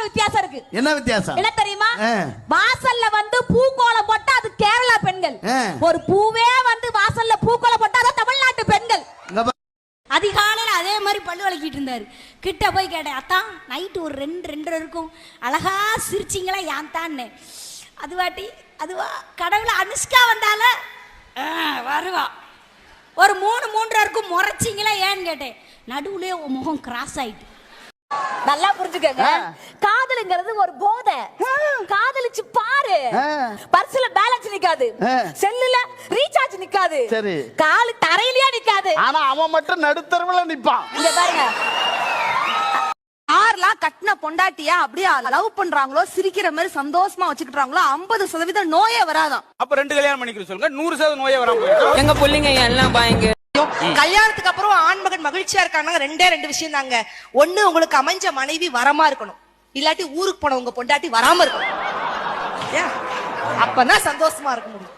வித்தியாசம் இருக்கு. என்ன வித்தியாசம்? என்ன தெரியுமா? வாசல்ல வந்து பூக்கோலம் போட்டா அது கேரளா பெண்கள், ஒரு பூவே வந்து வாசல்ல பூக்கோலம் போட்டா அது தமிழ்நாட்டு பெண்கள். அதிகாலையில் அதே மாதிரி பல்லு வளக்கிட்டு இருந்தாரு. கிட்ட போய் கேட்டேன், அத்தான் நைட்டு ஒரு 2:30 இருக்கும், அழகா சிரிச்சிங்களா ஏன் தான்னு. அதுவா கடவுள அனுஷ்கா வந்தால வருவா. ஒரு 3:30 இருக்கும், முறைச்சிங்களா ஏன்னு கேட்டேன். நடுவுலே முகம் கிராஸ் ஆயிட்டு. நல்லா புரிஞ்சுக்கங்க, காதலுங்கிறது ஒரு போதை. காதலிச்சு பாரு, பர்ஸ்ல பேலன்ஸ் நிக்காது, செல்லுல ரீசார்ஜ் நிக்காது, கால் தரையிலேயே நிக்காது. ஆனா அவன் மட்டும் நடுத்தரவுல நிப்பான். இங்க பாருங்க, யாரெல்லாம் கட்டின பொண்டாட்டியா அப்படியே லவ் பண்றாங்களோ, சிரிக்கிற மாதிரி சந்தோஷமா வச்சுக்கிட்டாங்களோ 50% நோயே வராதான். அப்ப 2 கல்யாணம் பண்ணிக்கிற சொல்லுங்க, 100% நோயே வராம. எங்க பிள்ளைங்க எல்லாம் பாயங்க. கல்யாணத்துக்கு அப்புறம் ஆண்மகன் மகிழ்ச்சியா இருக்காங்க, 2 விஷயம் தாங்க. ஒண்ணு, உங்களுக்கு அமைஞ்ச மனைவி வரமா இருக்கணும், இல்லாட்டி ஊருக்கு போன உங்க பொண்டாட்டி வராம இருக்கணும். அப்பதான் சந்தோஷமா இருக்க முடியும்.